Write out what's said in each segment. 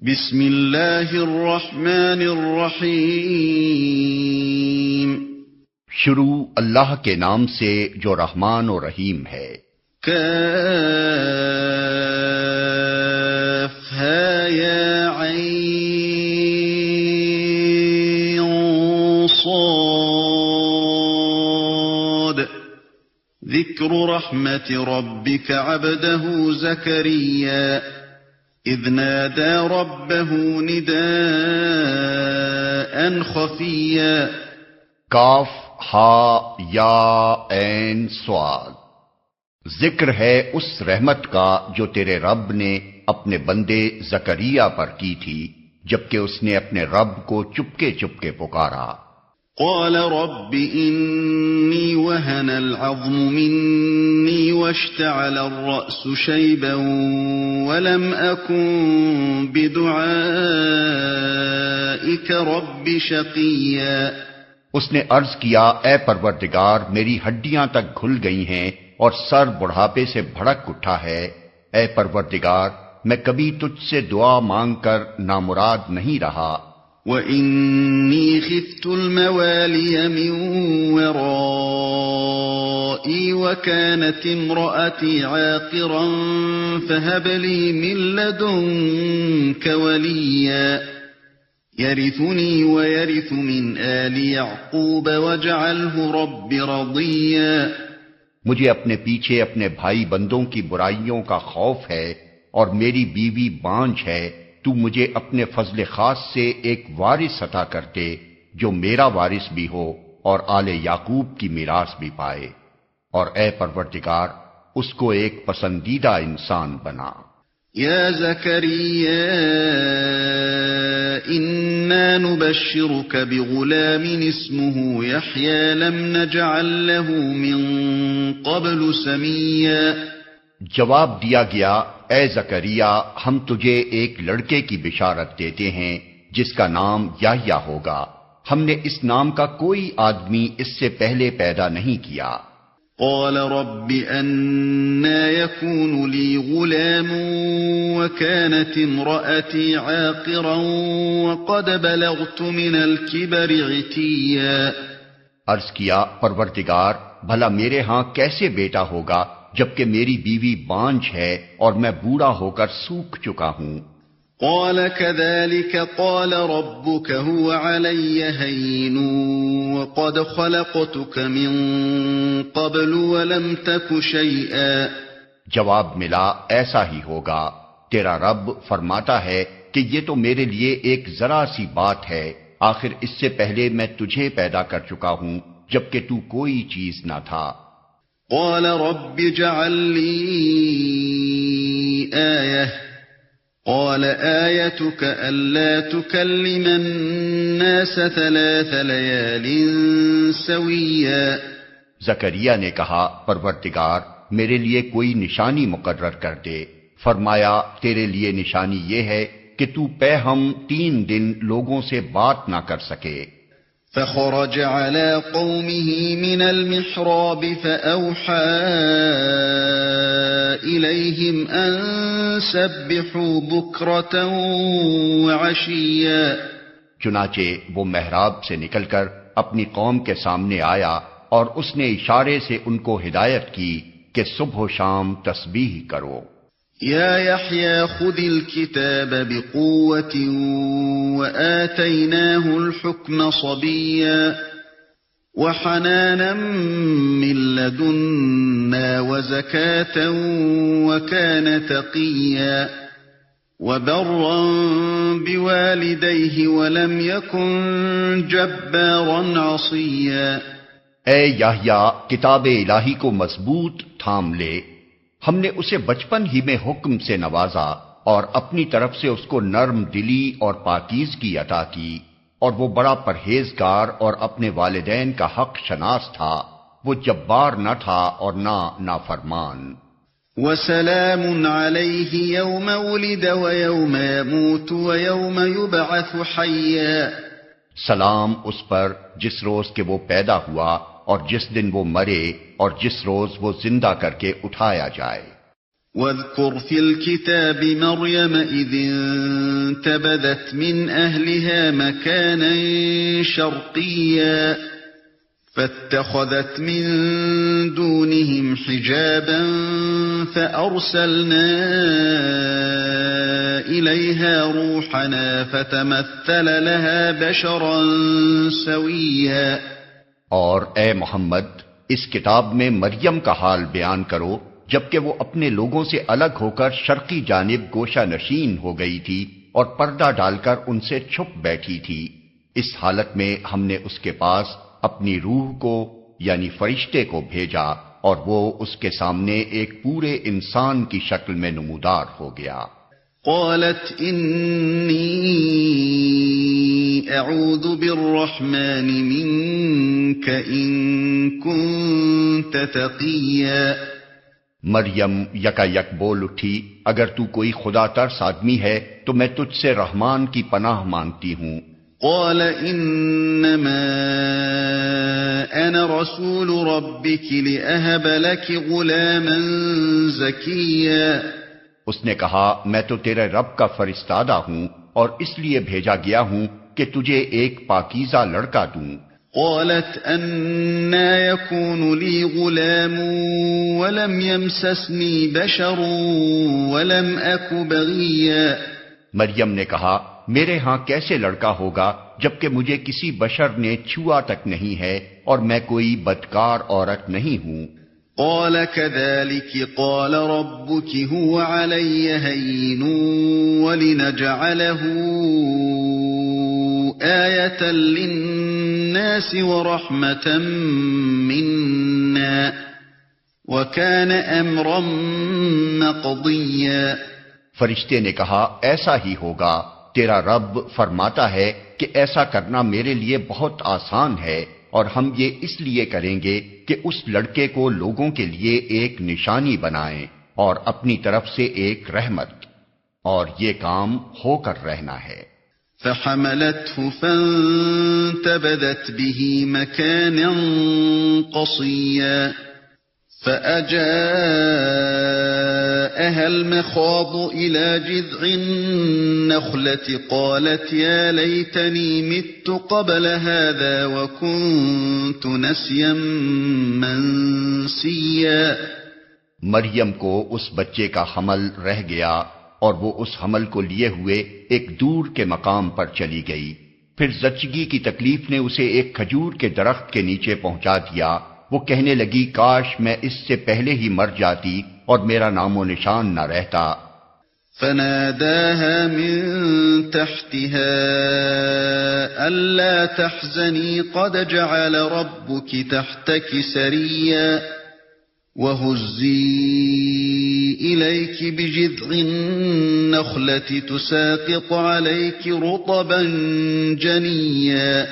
بسم اللہ الرحمن الرحیم۔ شروع اللہ کے نام سے جو رحمان و رحیم ہے۔ کاف ہا یا عین صاد ذکر رحمت ربک عبدہ زکریا اذ نادى ربه نداء خفيا۔ کاف ہا یا عین صاد، ذکر ہے اس رحمت کا جو تیرے رب نے اپنے بندے زکریا پر کی تھی جبکہ اس نے اپنے رب کو چپکے چپکے پکارا۔ قال رب إني وهن العظم مني واشتعل الرأس شيبا ولم أكن بدعائك رب شقيا۔ اس نے عرض کیا، اے پروردگار میری ہڈیاں تک گھل گئی ہیں اور سر بڑھاپے سے بھڑک اٹھا ہے، اے پروردگار میں کبھی تجھ سے دعا مانگ کر نامراد نہیں رہا۔ وَإِنِّي خِفْتُ الْمَوَالِيَ مِنْ وَرَائِي وَكَانَتِ امْرَأَتِي عَاقِرًا فَهَبْ لِي مِنْ لَدُنْكَ وَلِيًّا يَرِثُنِي وَيَرِثُ مِنْ آلِ يَعْقُوبَ وَاجْعَلْهُ رَبِّ رَضِيًّا۔ مجھے اپنے پیچھے اپنے بھائی بندوں کی برائیوں کا خوف ہے اور میری بیوی بانجھ ہے، تو مجھے اپنے فضل خاص سے ایک وارث عطا کر دے جو میرا وارث بھی ہو اور آل یعقوب کی میراث بھی پائے، اور اے پروردگار اس کو ایک پسندیدہ انسان بنا۔ یا زکریا انا نبشرک بغلام اسمه یحیی لم نجعل له من قبل سمیا۔ جواب دیا گیا، اے زکریا ہم تجھے ایک لڑکے کی بشارت دیتے ہیں جس کا نام یحییٰ ہوگا، ہم نے اس نام کا کوئی آدمی اس سے پہلے پیدا نہیں کیا۔ قال رب أنا يكون لي غلام وكانت امرأتي عاقرا وقد بلغت من الكبر عتيا۔ عرض کیا، پروردگار بھلا میرے ہاں کیسے بیٹا ہوگا جبکہ میری بیوی بانجھ ہے اور میں بوڑھا ہو کر سوکھ چکا ہوں۔ قال كذلك قال ربك هو علي هين وقد خلقتك من قبل ولم تك شيئا۔ جواب ملا، ایسا ہی ہوگا، تیرا رب فرماتا ہے کہ یہ تو میرے لیے ایک ذرا سی بات ہے، آخر اس سے پہلے میں تجھے پیدا کر چکا ہوں جبکہ تو کوئی چیز نہ تھا۔ قال رب اجعل لي آية قال آيتك ألا تكلم الناس 3 ليال سويا۔ زکریا نے کہا، پروردگار میرے لیے کوئی نشانی مقرر کر دے۔ فرمایا، تیرے لیے نشانی یہ ہے کہ تو پے ہم 3 دن لوگوں سے بات نہ کر سکے۔ فخرج على قومه من المحراب فأوحى إليهم أن سبحوا بكرة وعشيا۔ چنانچہ وہ محراب سے نکل کر اپنی قوم کے سامنے آیا اور اس نے اشارے سے ان کو ہدایت کی کہ صبح و شام تسبیح کرو۔ یا یحییٰ خذ الکتاب بقوة وآتیناہ الحکم صبیا وحنانا من لدنا وزکاة وکان تقیا وبرا بوالدیہ ولم یکن جبارا عصیا۔ اے یحییٰ کتاب الہی کو مضبوط تھام لے، ہم نے اسے بچپن ہی میں حکم سے نوازا اور اپنی طرف سے اس کو نرم دلی اور پاکیزگی عطا کی، اور وہ بڑا پرہیزگار اور اپنے والدین کا حق شناس تھا، وہ جبار نہ تھا اور نہ نافرمان۔ وسلام علیہ یوم ولد ویوم یموت ویوم یبعث حیا۔ سلام اس پر جس روز کہ وہ پیدا ہوا اور جس دن وہ مرے اور جس روز وہ زندہ کر کے اٹھایا جائے۔ واذكر في الكتاب مريم إذ انتبذت من أهلها مكانا شرقيا فاتخذت من دونهم حجابا فأرسلنا إليها روحنا فتمثل لها بشرا سويا. اور اے محمد اس کتاب میں مریم کا حال بیان کرو جبکہ وہ اپنے لوگوں سے الگ ہو کر شرقی جانب گوشہ نشین ہو گئی تھی اور پردہ ڈال کر ان سے چھپ بیٹھی تھی. اس حالت میں ہم نے اس کے پاس اپنی روح کو یعنی فرشتے کو بھیجا اور وہ اس کے سامنے ایک پورے انسان کی شکل میں نمودار ہو گیا. قالت انی اعوذ بالرحمن منک ان کنت تقیا. مریم یکا یک بول اٹھی اگر تو کوئی خدا ترس آدمی ہے تو میں تجھ سے رحمان کی پناہ مانگتی ہوں. قال انما انا رسول ربك لأهب لك غلاما زكيا. اس نے کہا میں تو تیرے رب کا فرستادہ ہوں اور اس لیے بھیجا گیا ہوں کہ تجھے ایک پاکیزہ لڑکا دوں. قالت أنا يكون لي غلام ولم يمسسني بشر ولم أك بغيا. مریم نے کہا میرے ہاں کیسے لڑکا ہوگا جبکہ مجھے کسی بشر نے چھوا تک نہیں ہے اور میں کوئی بدکار عورت نہیں ہوں. قال كذلك قال ربك هو علي هين ولنجعله آية للناس ورحمة منا وكان أمرا مقضيا. فرشتے نے کہا ایسا ہی ہوگا، تیرا رب فرماتا ہے کہ ایسا کرنا میرے لیے بہت آسان ہے اور ہم یہ اس لیے کریں گے کہ اس لڑکے کو لوگوں کے لیے ایک نشانی بنائیں اور اپنی طرف سے ایک رحمت، اور یہ کام ہو کر رہنا ہے. فحملته فانتبذت به مكانا قصيا فأجاءها المخاض إلى جذع النخلة قالت يا ليتني مت قبل هذا وكنت نسيا منسيا. مریم کو اس بچے کا حمل رہ گیا اور وہ اس حمل کو لیے ہوئے ایک دور کے مقام پر چلی گئی. پھر زچگی کی تکلیف نے اسے ایک کھجور کے درخت کے نیچے پہنچا دیا. وہ کہنے لگی کاش میں اس سے پہلے ہی مر جاتی اور میرا نام و نشان نہ رہتا. فناداها من تحتها ألا تحزني قد جعل ربك تحتك سريا وهزي إليك بجذع النخلة تساقط عليك رطبا جنيا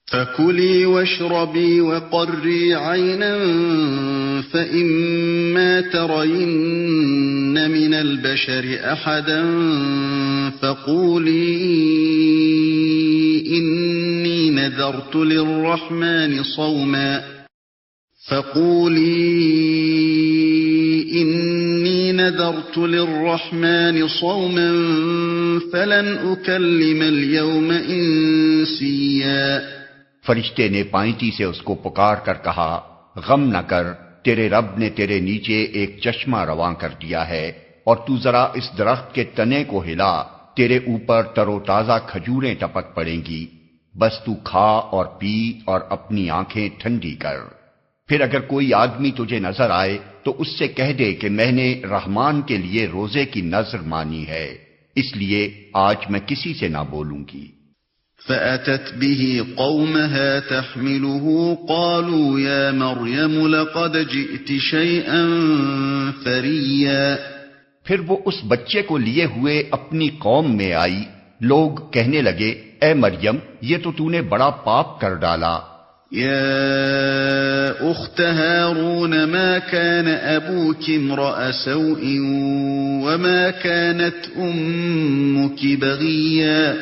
فكلي واشربي وقري عينا فإما ترين من البشر أحدا فقولي إني نذرت للرحمن صوما فلن أكلم اليوم إنسيا. فرشتے نے پائنتی سے اس کو پکار کر کہا غم نہ کر، تیرے رب نے تیرے نیچے ایک چشمہ رواں کر دیا ہے اور تو ذرا اس درخت کے تنے کو ہلا، تیرے اوپر تر و تازہ کھجوریں ٹپک پڑیں گی، بس تو کھا اور پی اور اپنی آنکھیں ٹھنڈی کر. پھر اگر کوئی آدمی تجھے نظر آئے تو اس سے کہہ دے کہ میں نے رحمان کے لیے روزے کی نذر مانی ہے، اس لیے آج میں کسی سے نہ بولوں گی. فأتت به قومها تحمله قالوا يا مريم لقد جئت شيئا فريا. پھر وہ اس بچے کو لیے ہوئے اپنی قوم میں آئی. لوگ کہنے لگے اے مریم یہ تو نے بڑا پاپ کر ڈالا. يا أخت هارون ما كان أبوك امرأ سوء وما كانت أمك بغيا.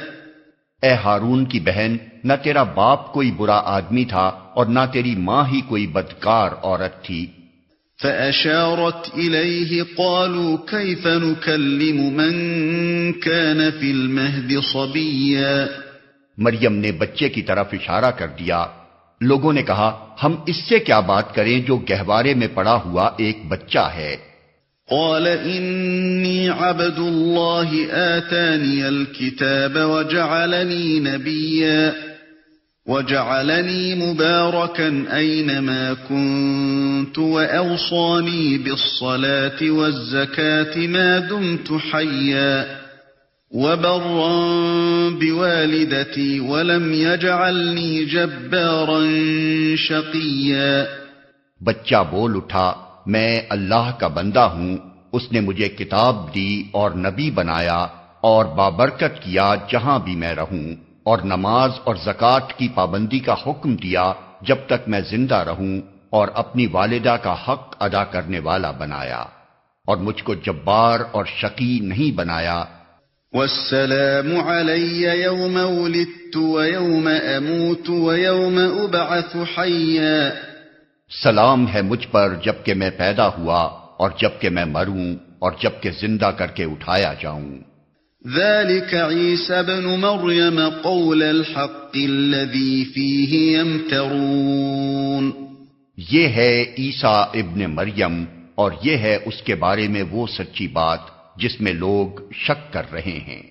اے ہارون کی بہن، نہ تیرا باپ کوئی برا آدمی تھا اور نہ تیری ماں ہی کوئی بدکار عورت تھی. فأشارت إليه قالوا كيف نكلم من كان في المهد صبيا. مریم نے بچے کی طرف اشارہ کر دیا. لوگوں نے کہا ہم اس سے کیا بات کریں جو گہوارے میں پڑا ہوا ایک بچہ ہے. قال إني عبد الله آتاني الكتاب وجعلني نبيا وجعلني مباركا أينما كنت وأوصاني بالصلاة والزكاة ما دمت حيا وبرا بوالدتي ولم يجعلني جبارا شقيا. بچہ بول اٹھا میں اللہ کا بندہ ہوں، اس نے مجھے کتاب دی اور نبی بنایا اور بابرکت کیا جہاں بھی میں رہوں، اور نماز اور زکوٰۃ کی پابندی کا حکم دیا جب تک میں زندہ رہوں، اور اپنی والدہ کا حق ادا کرنے والا بنایا، اور مجھ کو جبار اور شقی نہیں بنایا. والسلام علی یوم ولدت ویوم اموت ویوم ابعث حیا. سلام ہے مجھ پر جب کہ میں پیدا ہوا اور جب کہ میں مروں اور جب کہ زندہ کر کے اٹھایا جاؤں. ذلك عیسی ابن مریم قول الحق الذی فیہ یمترون. یہ ہے عیسیٰ ابن مریم اور یہ ہے اس کے بارے میں وہ سچی بات جس میں لوگ شک کر رہے ہیں.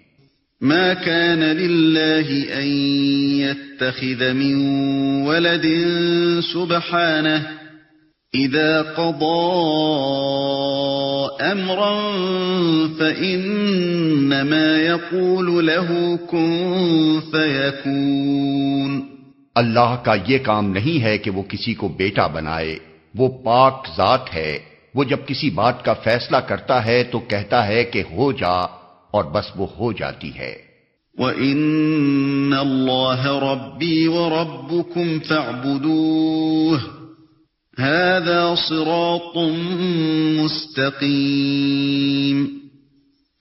ما كان لله أن يتخذ من ولد سبحانه إذا قضى أمرا فإنما يقول له كن فيكون. اللہ کا یہ کام نہیں ہے کہ وہ کسی کو بیٹا بنائے، وہ پاک ذات ہے، وہ جب کسی بات کا فیصلہ کرتا ہے تو کہتا ہے کہ ہو جا اور بس وہ ہو جاتی ہے. وَإِنَّ اللَّهَ رَبِّي وَرَبُّكُمْ فَاعْبُدُوهُ هَذَا صِرَاطٌ مُسْتَقِيمٌ.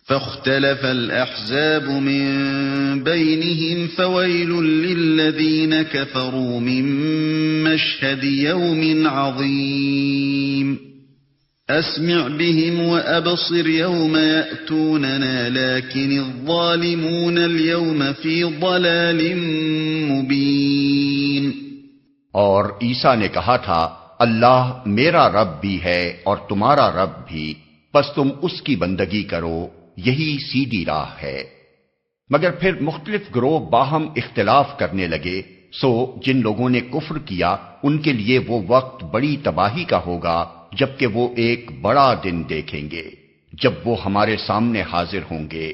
فَاخْتَلَفَ الْأَحْزَابُ مِنْ بَيْنِهِمْ فَوَيْلٌ لِلَّذِينَ كَفَرُوا مِنْ مَشْهَدِ يَوْمٍ عَظِيمٍ. أسمع بهم وأبصر يوم يأتوننا لكن الظالمون اليوم في ضلال مبين. اور عیسیٰ نے کہا تھا اللہ میرا رب بھی ہے اور تمہارا رب بھی، پس تم اس کی بندگی کرو، یہی سیدھی راہ ہے. مگر پھر مختلف گروہ باہم اختلاف کرنے لگے، سو جن لوگوں نے کفر کیا ان کے لیے وہ وقت بڑی تباہی کا ہوگا جبکہ وہ ایک بڑا دن دیکھیں گے جب وہ ہمارے سامنے حاضر ہوں گے.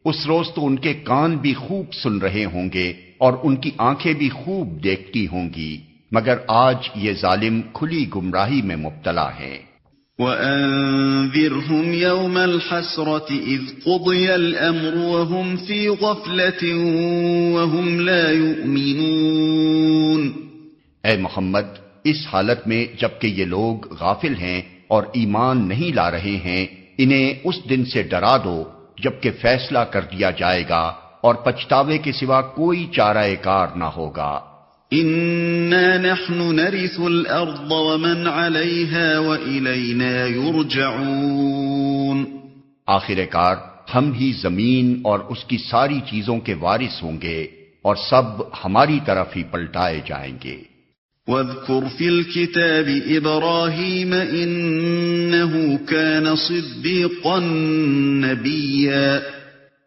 اس روز تو ان کے کان بھی خوب سن رہے ہوں گے اور ان کی آنکھیں بھی خوب دیکھتی ہوں گی، مگر آج یہ ظالم کھلی گمراہی میں مبتلا ہیں. وَأَنذِرْهُمْ يَوْمَ الْحَسْرَةِ إِذْ قُضِيَ الْأَمْرُ وَهُمْ فِي غَفْلَةٍ وَهُمْ لَا يُؤْمِنُونَ. اے محمد اس حالت میں جبکہ یہ لوگ غافل ہیں اور ایمان نہیں لا رہے ہیں، انہیں اس دن سے ڈرا دو جبکہ فیصلہ کر دیا جائے گا اور پچھتاوے کے سوا کوئی چارہ کار نہ ہوگا. اِنَّا نَحْنُ نَرِثُ الْأَرْضَ وَمَنْ عَلَيْهَا وَإِلَيْنَا يُرْجَعُونَ. آخر کار ہم ہی زمین اور اس کی ساری چیزوں کے وارث ہوں گے اور سب ہماری طرف ہی پلٹائے جائیں گے. وَاذْكُرْ فِي الْكِتَابِ إِبْرَاهِيمَ إِنَّهُ كَانَ صِدِّيقًا نَبِيًّا.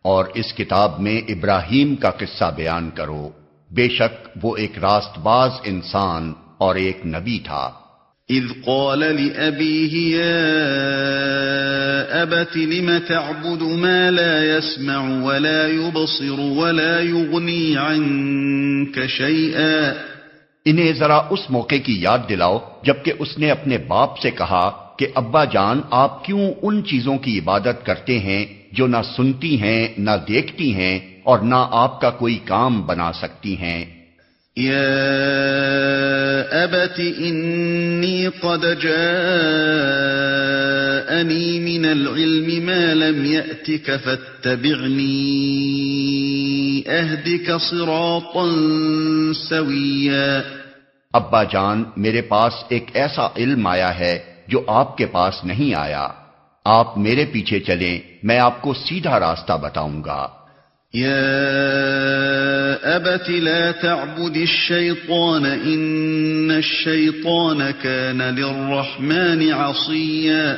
اور اس کتاب میں ابراہیم کا قصہ بیان کرو، بے شک وہ ایک راست باز انسان اور ایک نبی تھا. اذ قال لأبيه يا أبت لم تعبد ما لا يسمع ولا يبصر ولا يغني عنك شيئا. انہیں ذرا اس موقع کی یاد دلاؤ جبکہ اس نے اپنے باپ سے کہا کہ ابا جان آپ کیوں ان چیزوں کی عبادت کرتے ہیں جو نہ سنتی ہیں نہ دیکھتی ہیں اور نہ آپ کا کوئی کام بنا سکتی ہیں. یا ابت انی قد جاءنی من العلم ما لم یأتک فاتبعنی اہدک صراطا سویا. ابا جان میرے پاس ایک ایسا علم آیا ہے جو آپ کے پاس نہیں آیا۔ آپ میرے پیچھے چلیں، میں آپ کو سیدھا راستہ بتاؤں گا۔ یا ابت لا تعبد الشیطان ان الشیطان کان للرحمن عصیا۔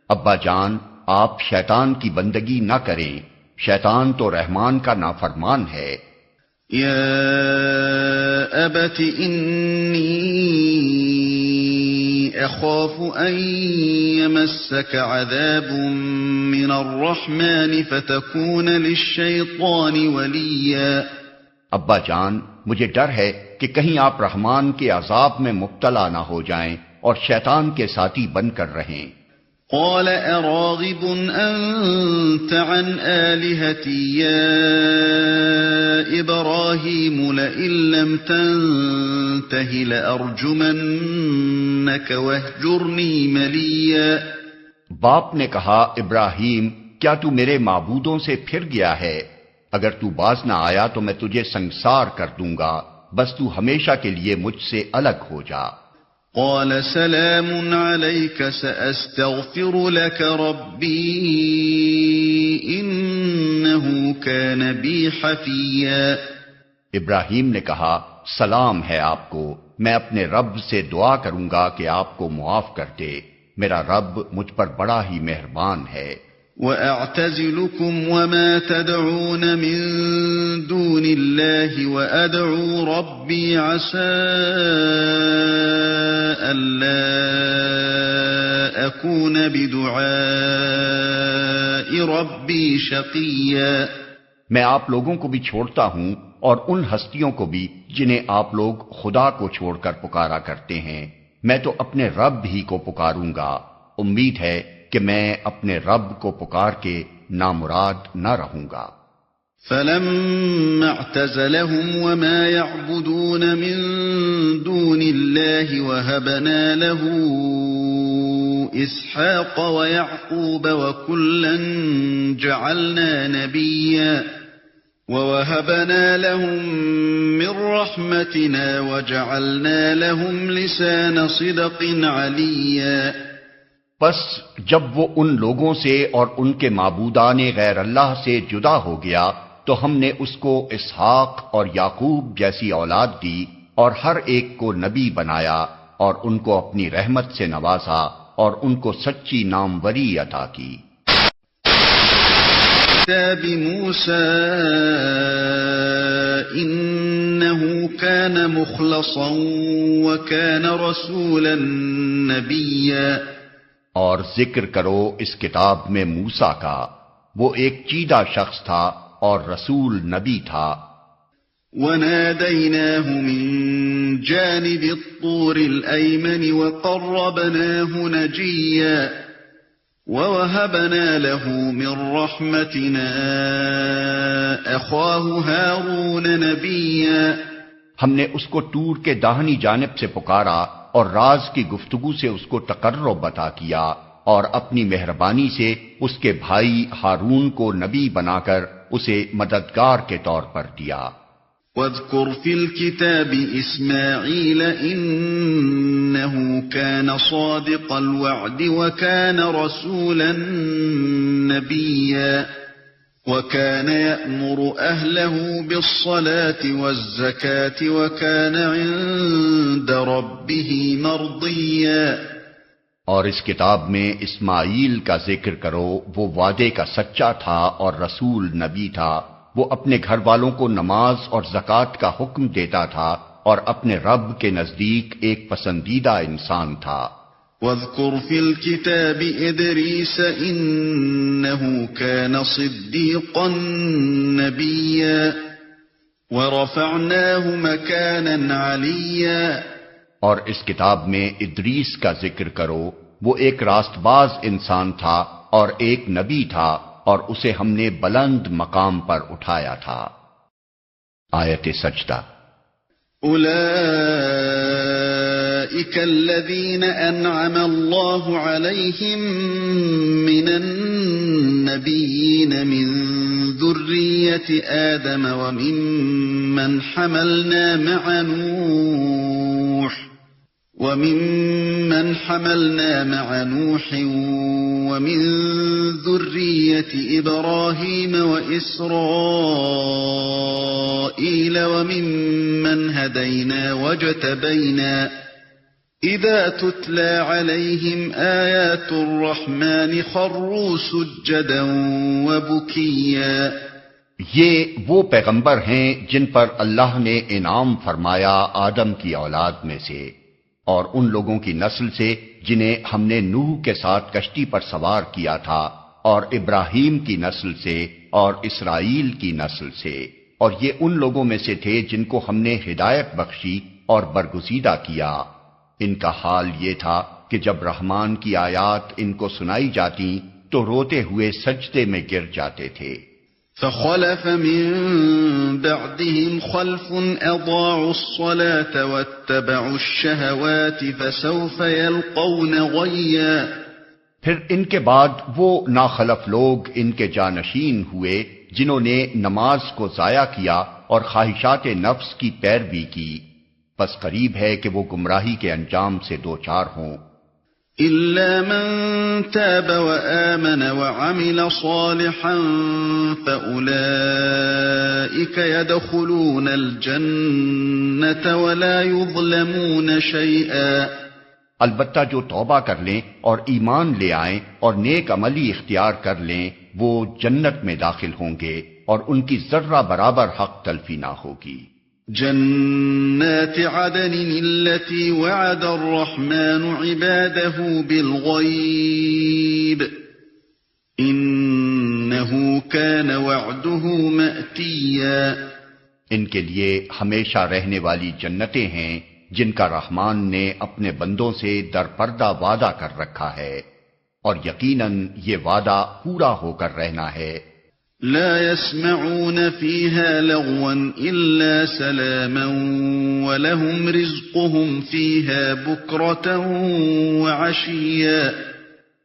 ابا جان، آپ شیطان کی بندگی نہ کریں، شیطان تو رحمان کا نافرمان ہے۔ یا ابت انی اخاف ان یمسک عذاب من الرحمن فتکون للشیطان ولیا۔ ابا جان، مجھے ڈر ہے کہ کہیں آپ رحمان کے عذاب میں مبتلا نہ ہو جائیں اور شیطان کے ساتھی بن کر رہیں۔ قال اراغب انت عن آلهتي يا ابراهيم لئن لم تنته لارجمنك واهجرني مليا۔ باپ نے کہا، ابراہیم، کیا تو میرے معبودوں سے پھر گیا ہے؟ اگر تو باز نہ آیا تو میں تجھے سنگسار کر دوں گا، بس تو ہمیشہ کے لیے مجھ سے الگ ہو جا۔ قال سلام عليك سأستغفر لك ربي إنه كان بي حفيا۔ ابراہیم نے کہا، سلام ہے آپ کو، میں اپنے رب سے دعا کروں گا کہ آپ کو معاف کر دے، میرا رب مجھ پر بڑا ہی مہربان ہے۔ وَأَعْتَزِلُكُمْ وَمَا تَدْعُونَ مِن دُونِ اللَّهِ وَأَدْعُو رَبِّي عَسَىٰ أَلَّا أَكُونَ بِدُعَاءِ رَبِّي شَقِيًّا۔ میں آپ لوگوں کو بھی چھوڑتا ہوں اور ان ہستیوں کو بھی جنہیں آپ لوگ خدا کو چھوڑ کر پکارا کرتے ہیں، میں تو اپنے رب ہی کو پکاروں گا، امید ہے کہ میں اپنے رب کو پکار کے نامراد نہ رہوں گا۔ فَلَمَّا اعْتَزَلَهُمْ وَمَا يَعْبُدُونَ مِن دُونِ اللَّهِ وَهَبْنَا لَهُ إِسْحَاقَ وَيَعْقُوبَ وَكُلًّا جَعَلْنَا نَبِيًّا وَوَهَبْنَا لَهُم مِّن رَّحْمَتِنَا وَجَعَلْنَا لَهُمْ لِسَانَ صِدْقٍ عَلِيًّا۔ پس جب وہ ان لوگوں سے اور ان کے معبودان غیر اللہ سے جدا ہو گیا تو ہم نے اس کو اسحاق اور یعقوب جیسی اولاد دی اور ہر ایک کو نبی بنایا اور ان کو اپنی رحمت سے نوازا اور ان کو سچی ناموری عطا کی۔ کتاب موسیٰ انه كان مخلصا وكان رسولا نبيا۔ اور ذکر کرو اس کتاب میں موسیٰ کا، وہ ایک چیدہ شخص تھا اور رسول نبی تھا۔ وَنَادَيْنَاهُ مِن جَانِبِ الطُّورِ الْأَيْمَنِ وَقَرَّبْنَاهُ نَجِيًّا وَوَهَبْنَا لَهُ مِن رَّحْمَتِنَا أَخَاهُ هَارُونَ نَبِيًّا۔ ہم نے اس کو طور کے داہنی جانب سے پکارا اور راز کی گفتگو سے اس کو تقرب عطا کیا اور اپنی مہربانی سے اس کے بھائی ہارون کو نبی بنا کر اسے مددگار کے طور پر دیا۔ وَاذْكُرْ فِي الْكِتَابِ إِسْمَاعِيلَ إِنَّهُ كَانَ صَادِقَ الْوَعْدِ وَكَانَ رَسُولًا نَبِيًّا وَكَانَ يَأْمُرُ أَهْلَهُ بِالصَّلَاةِ وَالزَّكَاةِ وَكَانَ عِندَ رَبِّهِ مَرْضِيًّا۔ اور اس کتاب میں اسماعیل کا ذکر کرو، وہ وعدے کا سچا تھا اور رسول نبی تھا، وہ اپنے گھر والوں کو نماز اور زکوٰۃ کا حکم دیتا تھا اور اپنے رب کے نزدیک ایک پسندیدہ انسان تھا۔ وَاذْكُرْ فِي الْكِتَابِ إِدْرِيسَ إِنَّهُ كَانَ صِدِّيقًا نَبِيًّا وَرَفَعْنَاهُ مَكَانًا عَلِيًّا۔ اور اس کتاب میں ادریس کا ذکر کرو، وہ ایک راست باز انسان تھا اور ایک نبی تھا اور اسے ہم نے بلند مقام پر اٹھایا تھا۔ آیت سجدہ۔ أولئك الذين أنعم الله عليهم من النبيين من ذرية آدم وممن حملنا مع نوح وَمِمَّنْ حَمَلْنَا مَعَ نُوحٍ وَمِنْ ذُرِّيَّةِ إِبْرَاهِيمَ وَإِسْرَائِيلَ وَمِمَّنْ هَدَيْنَا وَاجْتَبَيْنَا إِذَا تُتْلَى عَلَيْهِمْ آيَاتُ الرَّحْمَنِ خَرُّوا سُجَّدًا وَبُكِيًّا۔ یہ وہ پیغمبر ہیں جن پر اللہ نے انعام فرمایا آدم کی اولاد میں سے اور ان لوگوں کی نسل سے جنہیں ہم نے نوح کے ساتھ کشتی پر سوار کیا تھا، اور ابراہیم کی نسل سے اور اسرائیل کی نسل سے، اور یہ ان لوگوں میں سے تھے جن کو ہم نے ہدایت بخشی اور برگزیدہ کیا۔ ان کا حال یہ تھا کہ جب رحمان کی آیات ان کو سنائی جاتی تو روتے ہوئے سجدے میں گر جاتے تھے۔ فَخَلَفَ مِن بَعْدِهِمْ خَلْفٌ أَضَاعُوا الصَّلَاةَ وَاتَّبَعُوا الشَّهَوَاتِ فَسَوْفَ يَلْقَوْنَ غَيًّا۔ پھر ان کے بعد وہ ناخلف لوگ ان کے جانشین ہوئے جنہوں نے نماز کو ضائع کیا اور خواہشات نفس کی پیروی کی، بس قریب ہے کہ وہ گمراہی کے انجام سے دوچار ہوں۔ إِلَّا مَن تَابَ وَآمَنَ وَعَمِلَ صَالِحًا فَأُولَئِكَ يَدْخُلُونَ الْجَنَّةَ وَلَا يُظْلَمُونَ شَيْئًا۔ البتہ جو توبہ کر لیں اور ایمان لے آئیں اور نیک عملی اختیار کر لیں وہ جنت میں داخل ہوں گے اور ان کی ذرہ برابر حق تلفی نہ ہوگی۔ جنات عدن التي وعد الرحمن عباده بالغيب إنه كان وعده مأتيا۔ ان کے لیے ہمیشہ رہنے والی جنتیں ہیں جن کا رحمان نے اپنے بندوں سے در پردہ وعدہ کر رکھا ہے، اور یقیناً یہ وعدہ پورا ہو کر رہنا ہے۔ لا يسمعون فيها لغوا إلا سلاما ولهم رزقهم فيها بكرة وعشيا۔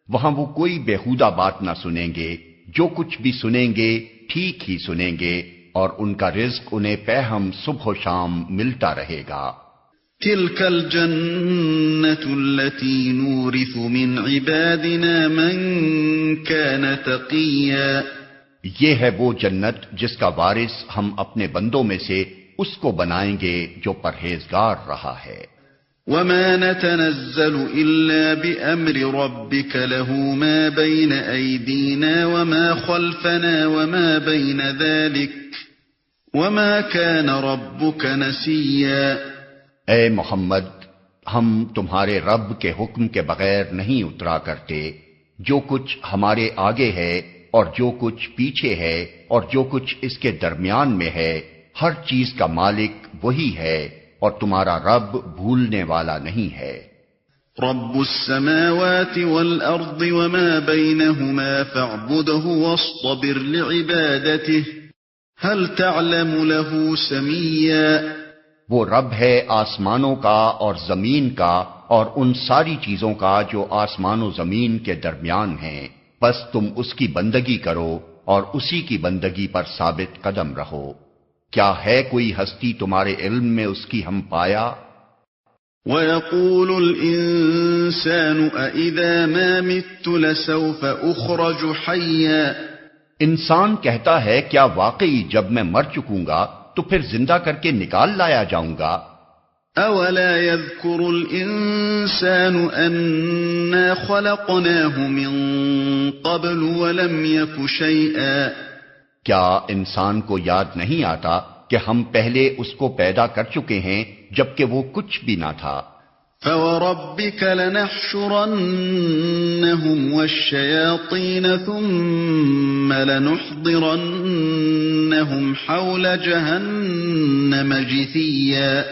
وہاں وہ کوئی بیہودہ بات نہ سنیں گے، جو کچھ بھی سنیں گے ٹھیک ہی سنیں گے، اور ان کا رزق انہیں پیہم صبح و شام ملتا رہے گا۔ تلك الجنة التي نورث من عبادنا من كان تقيا۔ یہ ہے وہ جنت جس کا وارث ہم اپنے بندوں میں سے اس کو بنائیں گے جو پرہیزگار رہا ہے۔ وما نتنزل إلا بأمر ربك له ما بين أيدينا وما خلفنا وما بين ذلك وما كان ربك نسيا۔ اے محمد، ہم تمہارے رب کے حکم کے بغیر نہیں اترا کرتے، جو کچھ ہمارے آگے ہے اور جو کچھ پیچھے ہے اور جو کچھ اس کے درمیان میں ہے، ہر چیز کا مالک وہی ہے، اور تمہارا رب بھولنے والا نہیں ہے۔ رب السماوات والأرض وما بينهما فاعبده واصطبر لعبادته هل تعلم له سميا۔ وہ رب ہے آسمانوں کا اور زمین کا اور ان ساری چیزوں کا جو آسمان و زمین کے درمیان ہیں، بس تم اس کی بندگی کرو اور اسی کی بندگی پر ثابت قدم رہو۔ کیا ہے کوئی ہستی تمہارے علم میں اس کی ہم پایا؟ وَيَقُولُ الْإِنسَانُ أَإِذَا مَا مِتُّ لَسَوْفَ أُخْرَجُ حَيًّا۔ انسان کہتا ہے کیا واقعی جب میں مر چکوں گا تو پھر زندہ کر کے نکال لایا جاؤں گا؟ أَوَلَا يَذْكُرُ الْإِنسَانُ أَنَّا خَلَقْنَاهُ مِن قَبْلُ وَلَمْ يَكُ شَيْئًا۔ کیا انسان کو یاد نہیں آتا کہ ہم پہلے اس کو پیدا کر چکے ہیں جبکہ وہ کچھ بھی نہ تھا؟ فَوَرَبِّكَ لَنَحْشُرَنَّهُمْ وَالشَّيَاطِينَ ثُمَّ لَنُحْضِرَنَّهُمْ حَوْلَ جَهَنَّمَ جِثِيًّا۔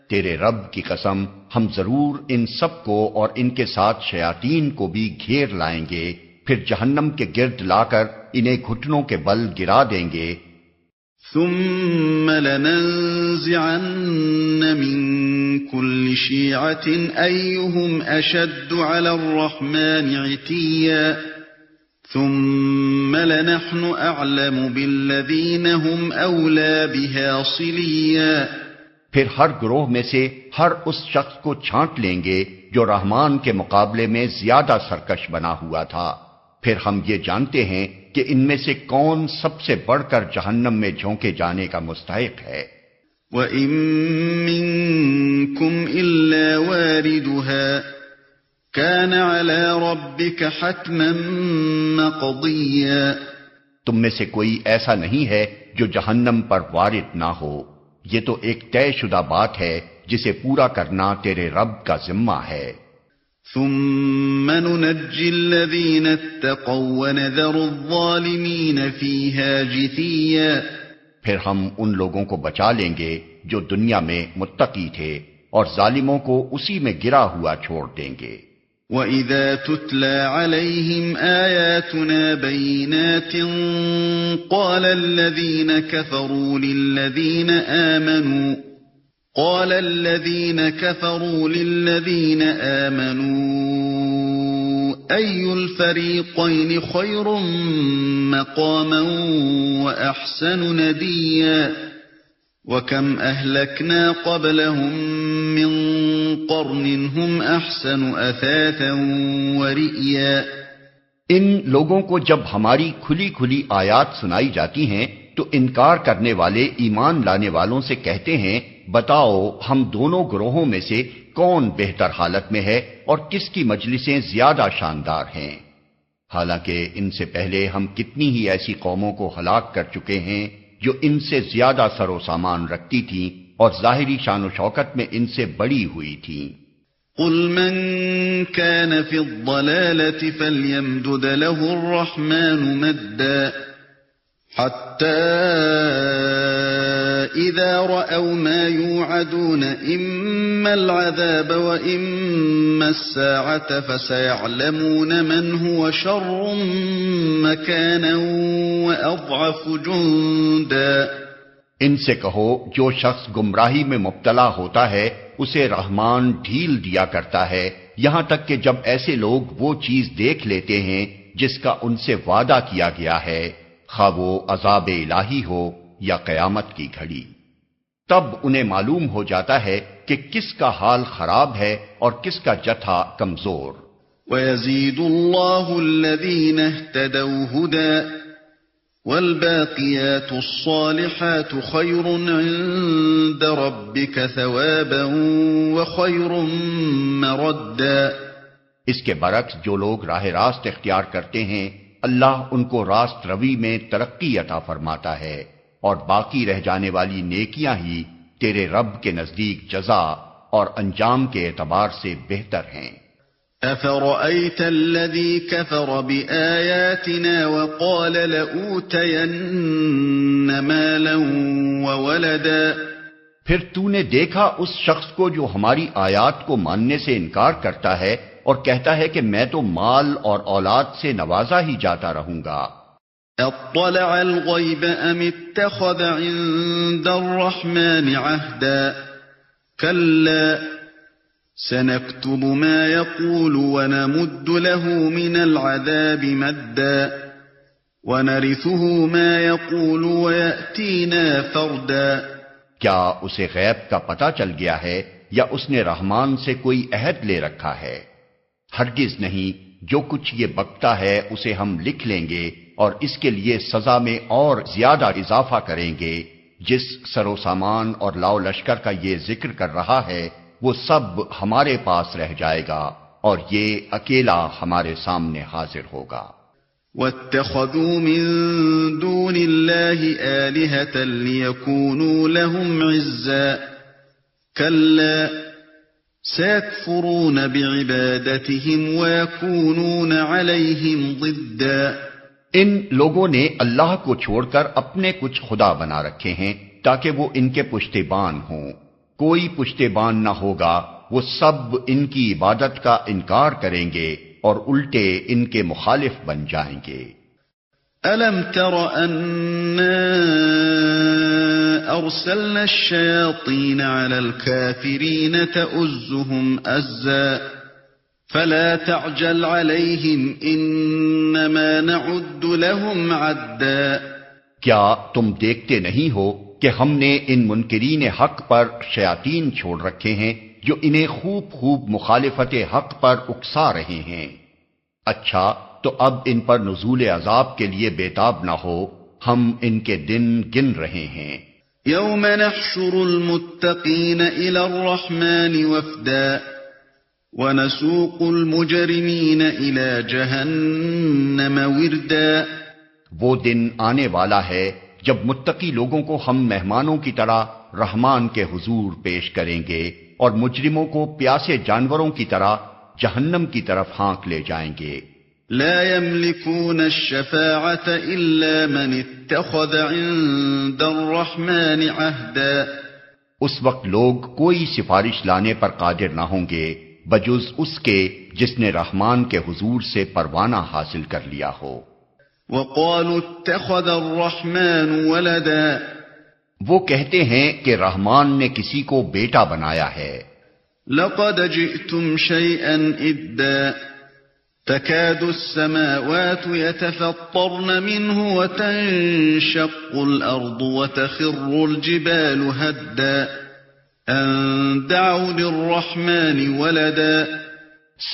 تیرے رب کی قسم، ہم ضرور ان سب کو اور ان کے ساتھ شیاطین کو بھی گھیر لائیں گے، پھر جہنم کے گرد لا کر انہیں گھٹنوں کے بل گرا دیں گے۔ ثم لننزعن من كل شيعة أيهم أشد على الرحمن عتيا ثم لنحن أعلم بالذين هم أولى بها صليا۔ پھر ہر گروہ میں سے ہر اس شخص کو چھانٹ لیں گے جو رحمان کے مقابلے میں زیادہ سرکش بنا ہوا تھا. پھر ہم یہ جانتے ہیں کہ ان میں سے کون سب سے بڑھ کر جہنم میں جھونکے جانے کا مستحق ہے. وَإِن مِّنكُمْ إِلَّا وَارِدُهَا كَانَ عَلَى رَبِّكَ حَتْمًا مَّقْضِيًّا. تم میں سے کوئی ایسا نہیں ہے جو جہنم پر وارد نہ ہو. یہ تو ایک طے شدہ بات ہے جسے پورا کرنا تیرے رب کا ذمہ ہے. ثُمَّ نُنَجِّي الَّذِينَ اتَّقَوْا وَنَذَرُ الظَّالِمِينَ فِيهَا جِثِيًّا. پھر ہم ان لوگوں کو بچا لیں گے جو دنیا میں متقی تھے اور ظالموں کو اسی میں گرا ہوا چھوڑ دیں گے. وَإِذَا تُتْلَى عَلَيْهِمْ آيَاتُنَا بَيِّنَاتٍ قَالَ الَّذِينَ كَفَرُوا لِلَّذِينَ آمَنُوا أَيُّ الْفَرِيقَيْنِ خَيْرٌ مَّقَامًا وَأَحْسَنُ نَدِيًّا. وَكَمْ أَهْلَكْنَا قَبْلَهُم مِّن قَرْنٍ هُمْ أَحْسَنُ أَثَاثًا وَرِئْيًا. ان لوگوں کو جب ہماری کھلی کھلی آیات سنائی جاتی ہیں تو انکار کرنے والے ایمان لانے والوں سے کہتے ہیں بتاؤ ہم دونوں گروہوں میں سے کون بہتر حالت میں ہے اور کس کی مجلسیں زیادہ شاندار ہیں. حالانکہ ان سے پہلے ہم کتنی ہی ایسی قوموں کو ہلاک کر چکے ہیں جو ان سے زیادہ سر و سامان رکھتی تھیں اور ظاہری شان و شوکت میں ان سے بڑی ہوئی تھیں. قُلْ مَنْ كَانَ فِي الضَّلَالَةِ فَلْيَمْدُدْ لَهُ الرَّحْمَنُ مَدًّا حَتَّى إِذَا رَأَوْا مَا يُوعَدُونَ إِمَّا الْعَذَابَ وَإِمَّا السَّاعَةَ فَسَيَعْلَمُونَ مَنْ هُوَ شَرٌّ مَّكَانًا وَأَضْعَفُ جُندًا. ان سے کہو جو شخص گمراہی میں مبتلا ہوتا ہے اسے رحمان ڈھیل دیا کرتا ہے یہاں تک کہ جب ایسے لوگ وہ چیز دیکھ لیتے ہیں جس کا ان سے وعدہ کیا گیا ہے خواہ وہ عذاب الہی ہو یا قیامت کی گھڑی. تب انہیں معلوم ہو جاتا ہے کہ کس کا حال خراب ہے اور کس کا جتھا کمزور. وَيَزِيدُ اللَّهُ الَّذِينَ اهْتَدَوْا هُدًى وَالْبَاقِيَاتُ الصَّالِحَاتُ خَيْرٌ عِندَ رَبِّكَ ثَوَابًا وَخَيْرٌ مَّرَدًّا. اس کے برعکس جو لوگ راہ راست اختیار کرتے ہیں اللہ ان کو راست روی میں ترقی عطا فرماتا ہے اور باقی رہ جانے والی نیکیاں ہی تیرے رب کے نزدیک جزا اور انجام کے اعتبار سے بہتر ہیں. أَفَرَأَيْتَ الَّذِي كَفَرَ بِآيَاتِنَا وَقَالَ لَأُوتَيَنَّ مَالًا وَوَلَدًا. پھر تو نے دیکھا اس شخص کو جو ہماری آیات کو ماننے سے انکار کرتا ہے اور کہتا ہے کہ میں تو مال اور اولاد سے نوازا ہی جاتا رہوں گا. اطلع الغیب ام اتخذ عند الرحمن عهدا. كلا سنكتب ما يقول ونمد له من العذاب مدا ونرثه ما يقول ويأتينا فردا. کیا اسے غیب کا پتہ چل گیا ہے یا اس نے رحمان سے کوئی عہد لے رکھا ہے؟ ہرگز نہیں، جو کچھ یہ بکتا ہے اسے ہم لکھ لیں گے اور اس کے لیے سزا میں اور زیادہ اضافہ کریں گے. جس سر و سامان اور لاؤ لشکر کا یہ ذکر کر رہا ہے وہ سب ہمارے پاس رہ جائے گا اور یہ اکیلا ہمارے سامنے حاضر ہوگا. وَاتَّخَذُوا مِن دُونِ اللَّهِ آلِهَةً لِيَكُونُوا لَهُمْ عِزًّا. كَلَّا سَيَكْفُرُونَ بِعِبَادَتِهِمْ وَيَكُونُونَ عَلَيْهِمْ ضِدًّا. ان لوگوں نے اللہ کو چھوڑ کر اپنے کچھ خدا بنا رکھے ہیں تاکہ وہ ان کے پشتیبان ہوں. کوئی پشتیبان نہ ہوگا، وہ سب ان کی عبادت کا انکار کریں گے اور الٹے ان کے مخالف بن جائیں گے. أَلَمْ تَرَ أَنَّا أَرْسَلْنَا الشَّيَاطِينَ عَلَى الْكَافِرِينَ تَؤُزُّهُمْ أَزًّا فَلَا تَعْجَلْ عَلَيْهِمْ إِنَّمَا نَعُدُّ لَهُمْ عَدًّا. کیا تم دیکھتے نہیں ہو کہ ہم نے ان منکرین حق پر شیاطین چھوڑ رکھے ہیں جو انہیں خوب خوب مخالفت حق پر اکسا رہے ہیں۔ اچھا تو اب ان پر نزول عذاب کے لیے بےتاب نہ ہو، ہم ان کے دن گن رہے ہیں۔ يوم نحشر المتقين إلى الرحمن وفدا ونسوق المجرمين إلى جهنم وردا۔ وہ دن آنے والا ہے جب متقی لوگوں کو ہم مہمانوں کی طرح رحمان کے حضور پیش کریں گے اور مجرموں کو پیاسے جانوروں کی طرح جہنم کی طرف ہانک لے جائیں گے۔ لا يملكون الشفاعة إلا من اتخذ عند الرحمن عهدا۔ اس وقت لوگ کوئی سفارش لانے پر قادر نہ ہوں گے بجز اس کے جس نے رحمان کے حضور سے پروانہ حاصل کر لیا ہو۔ وقالوا اتخذ الرحمن ولدا۔ وہ کہتے ہیں کہ رحمان نے کسی کو بیٹا بنایا ہے۔ لقد جئتم شيئا إدا تكاد السماوات يتفطرن منه وتنشق الأرض وتخر الجبال هدا أن دعوا للرحمن ولدا۔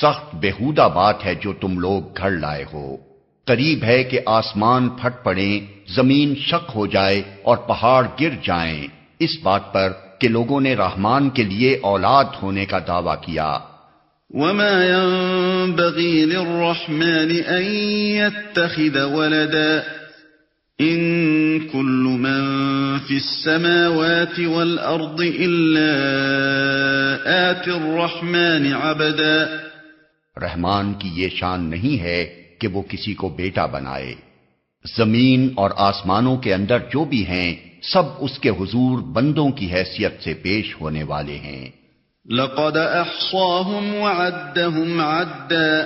سخت بےہودہ بات ہے جو تم لوگ گھڑ لائے ہو۔ قریب ہے کہ آسمان پھٹ پڑیں، زمین شق ہو جائے اور پہاڑ گر جائیں اس بات پر کہ لوگوں نے رحمان کے لیے اولاد ہونے کا دعویٰ کیا۔ وما ينبغي للرحمن أن يتخذ ولدا إن كل من في السماوات والأرض إلا آتي الرحمن عبدا۔ رحمان کی یہ شان نہیں ہے کہ وہ کسی کو بیٹا بنائے۔ زمین اور آسمانوں کے اندر جو بھی ہیں سب اس کے حضور بندوں کی حیثیت سے پیش ہونے والے ہیں۔ لقد احصاهم وعدهم عدا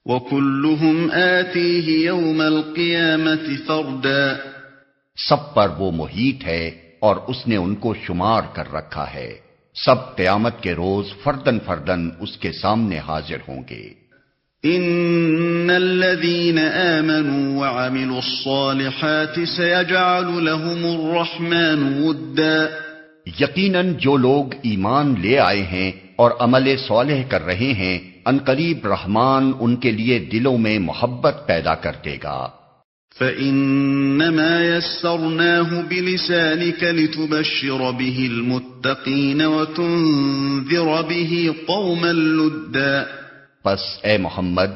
وكلهم آتيه يوم القيامة فردا۔ سب پر وہ محیط ہے اور اس نے ان کو شمار کر رکھا ہے، سب قیامت کے روز فردن فردن اس کے سامنے حاضر ہوں گے۔ ان الذين آمنوا وعملوا الصالحات سيجعل لهم الرحمن ودا۔ یقیناً جو لوگ ایمان لے آئے ہیں اور عمل صالح کر رہے ہیں عنقریب رحمان ان کے لیے دلوں میں محبت پیدا کر دے گا۔ فإنما يسرناه بلسانك لتبشر به المتقين وتنذر به قوما لدا۔ پس اے محمد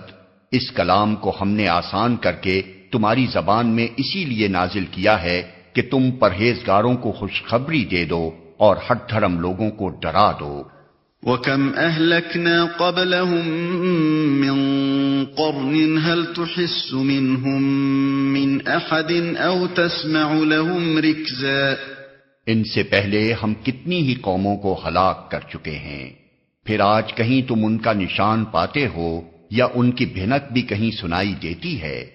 اس کلام کو ہم نے آسان کر کے تمہاری زبان میں اسی لیے نازل کیا ہے کہ تم پرہیزگاروں کو خوشخبری دے دو اور ہٹ دھرم لوگوں کو ڈرا دو۔ وَكَمْ أَهْلَكْنَا قَبْلَهُمْ مِنْ قَرْنٍ هَلْ تُحِسُّ مِنْهُمْ مِنْ أَحَدٍ أَوْ تَسْمَعُ لَهُمْ رِكْزًا۔ ان سے پہلے ہم کتنی ہی قوموں کو ہلاک کر چکے ہیں، پھر آج کہیں تم ان کا نشان پاتے ہو یا ان کی بھنک بھی کہیں سنائی دیتی ہے؟